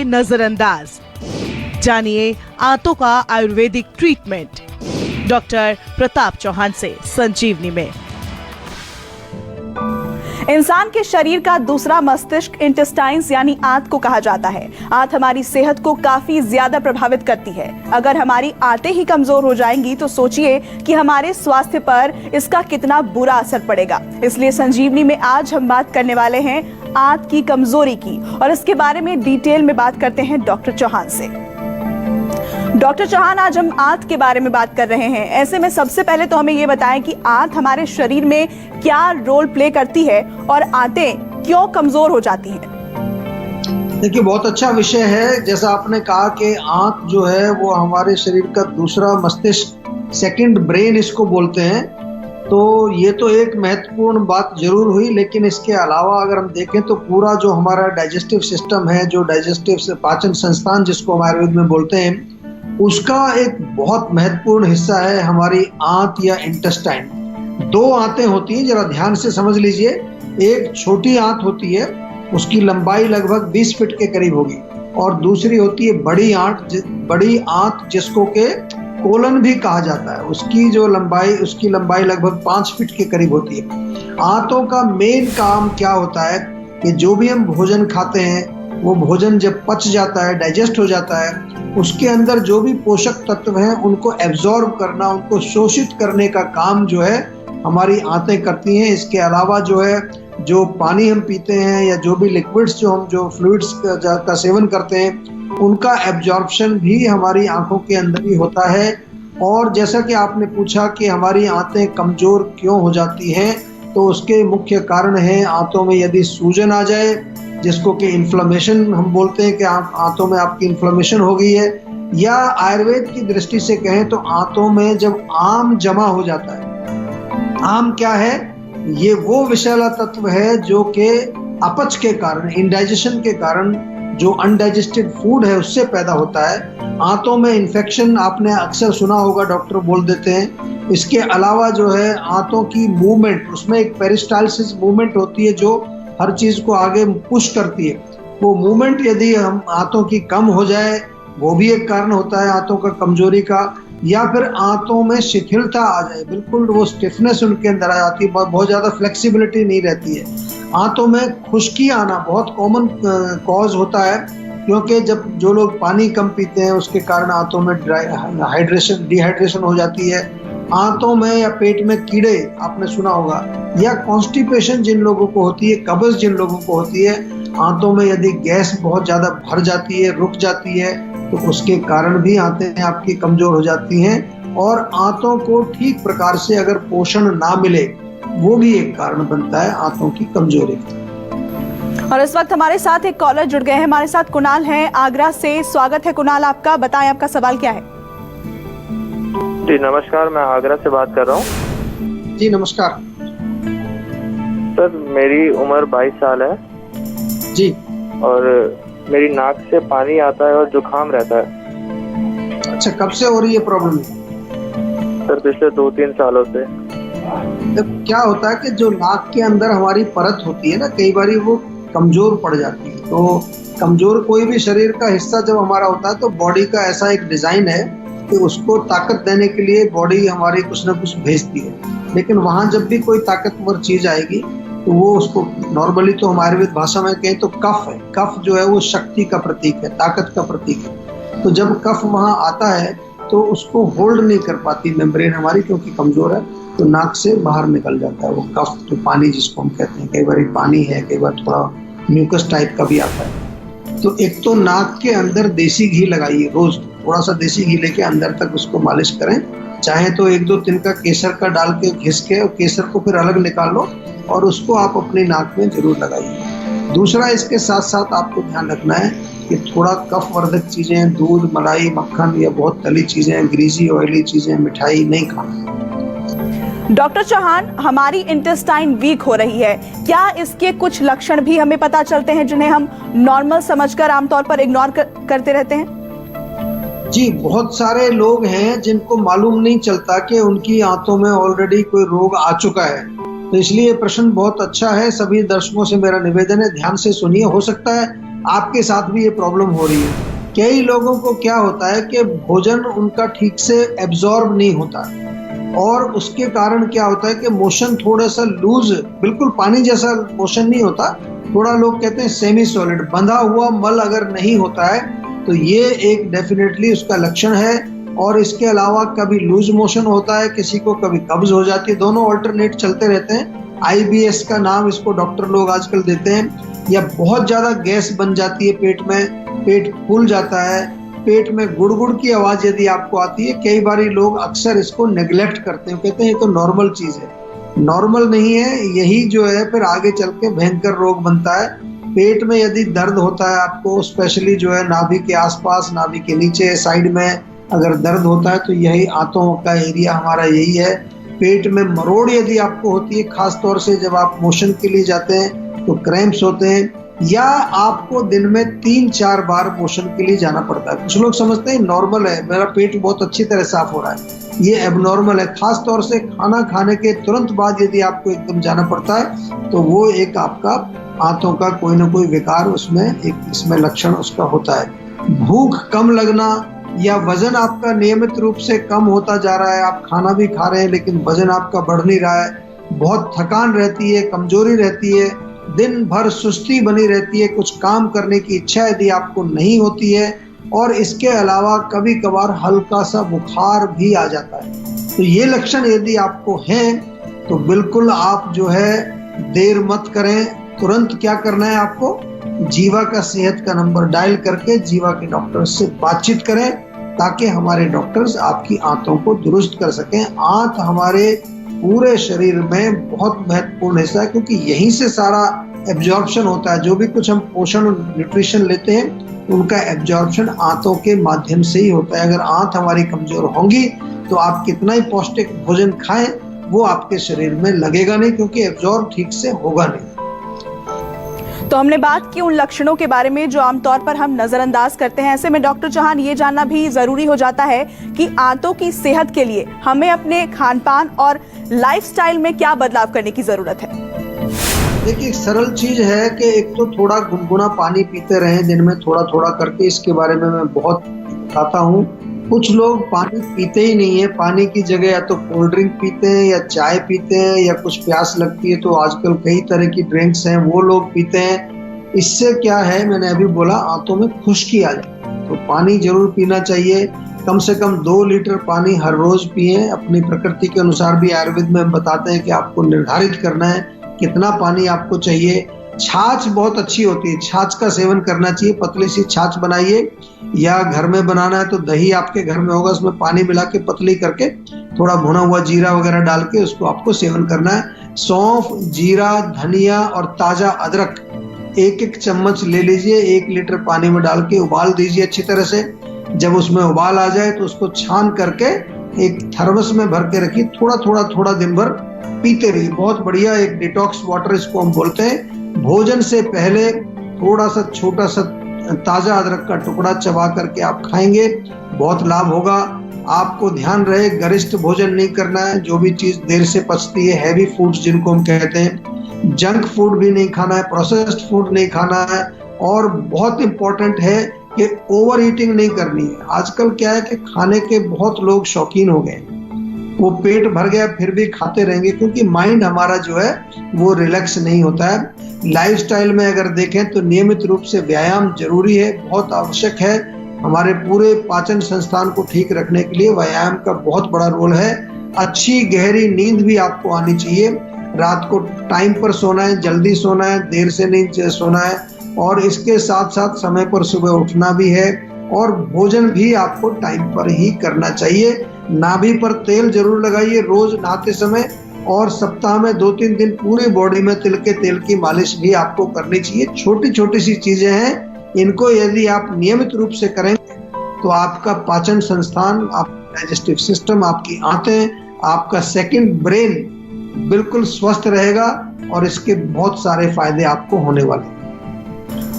नजरअंदाज। जानिए आंतों का आयुर्वेदिक ट्रीटमेंट डॉक्टर प्रताप चौहान से संजीवनी में। इंसान के शरीर का दूसरा मस्तिष्क इंटेस्टाइन्स यानी आंत को कहा जाता है। आंत हमारी सेहत को काफी ज्यादा प्रभावित करती है। अगर हमारी आंतें ही कमजोर हो जाएंगी तो सोचिए कि हमारे स्वास्थ्य पर इसका कितना बुरा असर पड़ेगा। इसलिए संजीवनी में आज हम बात करने वाले हैं आंत की कमजोरी की, और इसके बारे में डिटेल में बात करते हैं डॉक्टर चौहान से। डॉक्टर चौहान, आज हम आंत के बारे में बात कर रहे हैं। ऐसे में सबसे पहले तो हमें ये बताएं कि आंत हमारे शरीर में क्या रोल प्ले करती है और आंतें क्यों कमजोर हो जाती हैं? देखिए, बहुत अच्छा विषय है। जैसा आपने कहा कि आंत जो है वो हमारे शरीर का दूसरा मस्तिष्क, सेकंड ब्रेन इसको बोलते हैं, तो ये तो एक महत्वपूर्ण बात जरूर हुई। लेकिन इसके अलावा अगर हम देखें तो पूरा जो हमारा डाइजेस्टिव सिस्टम है, जो डाइजेस्टिव पाचन संस्थान जिसको हम आयुर्वेद में बोलते हैं, उसका एक बहुत महत्वपूर्ण हिस्सा है हमारी आंत या इंटेस्टाइन। दो आंतें होती हैं, जरा ध्यान से समझ लीजिए। एक छोटी आंत होती है, उसकी लंबाई लगभग 20 फीट के करीब होगी, और दूसरी होती है बड़ी आंत जिसको के कोलन भी कहा जाता है। उसकी लंबाई लगभग 5 फीट के करीब होती है। आंतों का मेन काम क्या होता है कि जो भी हम भोजन खाते हैं वो भोजन जब पच जाता है, डाइजेस्ट हो जाता है, उसके अंदर जो भी पोषक तत्व हैं उनको एब्जॉर्ब करना, उनको शोषित करने का काम जो है हमारी आंतें करती हैं। इसके अलावा जो है, जो पानी हम पीते हैं या जो भी लिक्विड्स जो फ्लूइड्स का सेवन करते हैं, उनका एब्जॉर्प्शन भी हमारी आंखों के अंदर ही होता है। और जैसा कि आपने पूछा कि हमारी आंतें कमजोर क्यों हो जाती हैं, तो उसके मुख्य कारण हैं आंतों में यदि सूजन आ जाए, जिसको कि इन्फ्लेमेशन हम बोलते हैं कि आंतों में आपकी इन्फ्लेमेशन हो गई है, या आयुर्वेद की दृष्टि से कहें तो आंतों में जब आम जमा हो जाता है। आम क्या है? ये वो विषैला तत्व है जो कि अपच के कारण, इंडाइजेशन के कारण, जो अनडाइजेस्टेड फूड है उससे पैदा होता है। आंतों में इन्फेक्शन आपने अक्सर सुना होगा, डॉक्टर बोल देते हैं। इसके अलावा जो है आंतों की मूवमेंट, उसमें एक पेरिस्टाल्सिस मूवमेंट होती है जो हर चीज को आगे पुश करती है। वो मूवमेंट यदि हम आंतों की कम हो जाए, वो भी एक कारण होता है आंतों का कमजोरी का। या फिर आंतों में शिथिलता आ जाए, बिल्कुल वो स्टिफनेस उनके अंदर आ जाती है, बहुत ज्यादा फ्लेक्सिबिलिटी नहीं रहती है। आंतों में खुश्की आना बहुत कॉमन कॉज होता है, क्योंकि जब जो लोग पानी कम पीते हैं उसके कारण आंतों में डिहाइड्रेशन हो जाती है। आंतों में या पेट में कीड़े आपने सुना होगा, या कॉन्स्टिपेशन जिन लोगों को होती है, कब्ज जिन लोगों को होती है, आंतों में यदि गैस बहुत ज्यादा भर जाती है, रुक जाती है, तो उसके कारण भी आंतें आपकी कमजोर हो जाती हैं। और आंतों को ठीक प्रकार से अगर पोषण ना मिले, वो भी एक कारण बनता है आंतों की कमजोरी का। और इस वक्त हमारे साथ एक कॉलर जुड़ गए हैं। हमारे साथ कुणाल हैं आगरा से। स्वागत है कुणाल आपका, बताएं आपका सवाल क्या है? जी नमस्कार, मैं आगरा से बात कर रहा हूँ। जी नमस्कार सर, मेरी उम्र 22 साल है जी, और मेरी नाक से पानी आता है और जुकाम रहता है। अच्छा, कब से हो रही है प्रॉब्लम? सर पिछले 2-3 सालों से। क्या होता है कि जो नाक के अंदर हमारी परत होती है ना, कई बार वो कमजोर पड़ जाती है। तो कमजोर कोई भी शरीर का हिस्सा जब हमारा होता है तो बॉडी का ऐसा एक डिजाइन है कि उसको ताकत देने के लिए बॉडी हमारी कुछ ना कुछ भेजती है। लेकिन वहां जब भी कोई ताकतवर चीज आएगी तो वो उसको, नॉर्मली तो हमारे आयुर्वेद भाषा में कहें तो कफ है। कफ जो है वो शक्ति का प्रतीक है, ताकत का प्रतीक है। तो जब कफ वहां आता है तो उसको होल्ड नहीं कर पाती मेम्ब्रेन हमारी, क्योंकि कमजोर है, तो नाक से बाहर निकल जाता है वो कफ, जो पानी जिसको हम कहते हैं। कई बार पानी है, कई बार थोड़ा म्यूकस टाइप का भी आता है। तो एक तो नाक के अंदर देसी घी लगाइए, रोज थोड़ा सा देसी घी लेके अंदर तक उसको मालिश करें। चाहे तो 1-2 तिनका केसर का डाल के घिस के, और केसर को फिर अलग निकाल लो और उसको आप अपनी नाक में जरूर लगाइए। दूसरा, इसके साथ साथ आपको ध्यान रखना है कि थोड़ा कफ वर्धक चीजें, दूध, मलाई, मक्खन या बहुत तली चीजें, ग्रीसी ऑयली चीजें, मिठाई नहीं खाना। डॉक्टर चौहान, हमारी इंटेस्टाइन वीक हो रही है, क्या इसके कुछ लक्षण भी हमें पता चलते हैं जिन्हें हम नॉर्मल समझकर आमतौर पर इग्नोर करते रहते हैं? जी, बहुत सारे लोग हैं जिनको मालूम नहीं चलता कि उनकी आंतों में ऑलरेडी कोई रोग आ चुका है। तो इसलिए प्रश्न बहुत अच्छा है। सभी दर्शकों से मेरा निवेदन है, ध्यान से सुनिए। हो सकता है आपके साथ भी ये प्रॉब्लम हो रही है। कई लोगों को क्या होता है कि भोजन उनका ठीक से एब्जॉर्ब नहीं होता और उसके कारण क्या होता है कि मोशन थोड़ा सा लूज, बिल्कुल पानी जैसा मोशन नहीं होता, थोड़ा लोग कहते हैं सेमी सॉलिड, बंधा हुआ मल अगर नहीं होता है तो ये एक डेफिनेटली उसका लक्षण है। और इसके अलावा कभी लूज मोशन होता है, किसी को कभी कब्ज हो जाती है, दोनों ऑल्टरनेट चलते रहते हैं। IBS का नाम इसको डॉक्टर लोग आजकल देते हैं। या बहुत ज्यादा गैस बन जाती है पेट में, पेट फूल जाता है, पेट में गुड़गुड़ की आवाज यदि आपको आती है, कई बार लोग अक्सर इसको नेग्लेक्ट करते हैं, कहते हैं ये तो नॉर्मल चीज है। नॉर्मल नहीं है, यही जो है फिर आगे चल के भयंकर रोग बनता है। पेट में यदि दर्द होता है आपको, स्पेशली जो है नाभि के आसपास, नाभि के नीचे साइड में अगर दर्द होता है तो यही आंतों का एरिया हमारा यही है। पेट में मरोड़ यदि आपको होती है, खास तौर से जब आप मोशन के लिए जाते हैं तो क्रैम्प्स होते हैं, या आपको दिन में 3-4 बार मोशन के लिए जाना पड़ता है। कुछ लोग समझते हैं नॉर्मल है, मेरा पेट बहुत अच्छी तरह साफ हो रहा है, ये एबनॉर्मल है। खास तौर से खाना खाने के तुरंत बाद यदि आपको एकदम जाना पड़ता है तो वो एक आपका आंतों का कोई ना कोई विकार उसमें एक इसमें लक्षण उसका होता है। भूख कम लगना या वजन आपका नियमित रूप से कम होता जा रहा है, आप खाना भी खा रहे हैं लेकिन वजन आपका बढ़ नहीं रहा है, बहुत थकान रहती है, कमजोरी रहती है, दिन भर सुस्ती बनी रहती है, कुछ काम करने की इच्छा यदि आपको नहीं होती है, और इसके अलावा कभी कभार हल्का सा बुखार भी आ जाता है, तो ये लक्षण यदि आपको हैं तो बिल्कुल आप जो है देर मत करें। तुरंत क्या करना है आपको, जीवा का सेहत का नंबर डायल करके जीवा के डॉक्टर से बातचीत करें ताकि हमारे डॉक्टर्स आपकी आंतों को दुरुस्त कर सकें। आंत हमारे पूरे शरीर में बहुत महत्वपूर्ण हिस्सा है क्योंकि यहीं से सारा एब्जॉर्प्शन होता है। जो भी कुछ हम पोषण और न्यूट्रिशन लेते हैं उनका एब्जॉर्प्शन आंतों के माध्यम से ही होता है। अगर आंत हमारी कमजोर होंगी तो आप कितना ही पौष्टिक भोजन खाएं वो आपके शरीर में लगेगा नहीं, क्योंकि एब्जॉर्ब ठीक से होगा नहीं। तो हमने बात की उन लक्षणों के बारे में जो आमतौर पर हम नजरअंदाज करते हैं। ऐसे में डॉक्टर चौहान, ये जानना भी जरूरी हो जाता है कि आंतों की सेहत के लिए हमें अपने खानपान और लाइफस्टाइल में क्या बदलाव करने की जरूरत है। देखिए, सरल चीज है कि एक तो थोड़ा गुनगुना पानी पीते रहें दिन में थोड़ा थोड़ा करके। इसके बारे में मैं बहुत बताता हूँ। कुछ लोग पानी पीते ही नहीं है, पानी की जगह या तो कोल्ड ड्रिंक पीते हैं या चाय पीते हैं, या कुछ प्यास लगती है तो आजकल कई तरह की ड्रिंक्स हैं वो लोग पीते हैं। इससे क्या है, मैंने अभी बोला, आंतों में खुश्की आ जाती है। तो पानी जरूर पीना चाहिए, कम से कम 2 लीटर पानी हर रोज पिए। अपनी प्रकृति के अनुसार भी आयुर्वेद में हम बताते हैं कि आपको निर्धारित करना है कितना पानी आपको चाहिए। छाछ बहुत अच्छी होती है, छाछ का सेवन करना चाहिए। पतली सी छाछ बनाइए, या घर में बनाना है तो दही आपके घर में होगा, उसमें पानी मिला के पतली करके थोड़ा भुना हुआ जीरा वगैरह डाल के उसको आपको सेवन करना है। सौंफ, जीरा, धनिया और ताजा अदरक 1-1 चम्मच ले लीजिए, 1 लीटर पानी में डाल के उबाल दीजिए अच्छी तरह से। जब उसमें उबाल आ जाए तो उसको छान करके एक थर्मस में भर के रखिए, थोड़ा दिन भर पीते रहिए। बहुत बढ़िया एक डिटॉक्स वाटर इसको हम बोलते हैं। भोजन से पहले थोड़ा सा छोटा सा ताजा अदरक का टुकड़ा चबा करके आप खाएंगे, बहुत लाभ होगा। आपको ध्यान रहे गरिष्ठ भोजन नहीं करना है, जो भी चीज देर से पचती है, हैवी फूड्स जिनको हम कहते हैं, जंक फूड भी नहीं खाना है, प्रोसेस्ड फूड नहीं खाना है। और बहुत इंपॉर्टेंट है कि ओवर ईटिंग नहीं करनी है। आजकल क्या है कि खाने के बहुत लोग शौकीन हो गए, वो पेट भर गया फिर भी खाते रहेंगे, क्योंकि माइंड हमारा जो है वो रिलैक्स नहीं होता है। लाइफस्टाइल में अगर देखें तो नियमित रूप से व्यायाम जरूरी है, बहुत आवश्यक है। हमारे पूरे पाचन संस्थान को ठीक रखने के लिए व्यायाम का बहुत बड़ा रोल है। अच्छी गहरी नींद भी आपको आनी चाहिए। रात को टाइम पर सोना है, जल्दी सोना है, देर से नहीं सोना है, और इसके साथ साथ समय पर सुबह उठना भी है, और भोजन भी आपको टाइम पर ही करना चाहिए। नाभि पर तेल जरूर लगाइए रोज नहाते समय, और सप्ताह में 2-3 दिन पूरी बॉडी में तिल के तेल की मालिश भी आपको करनी चाहिए। छोटी छोटी सी चीजें हैं, इनको यदि आप नियमित रूप से करेंगे तो आपका पाचन संस्थान, आपका डाइजेस्टिव सिस्टम, आपकी आंतें, आपका सेकंड ब्रेन बिल्कुल स्वस्थ रहेगा, और इसके बहुत सारे फायदे आपको होने वाले हैं।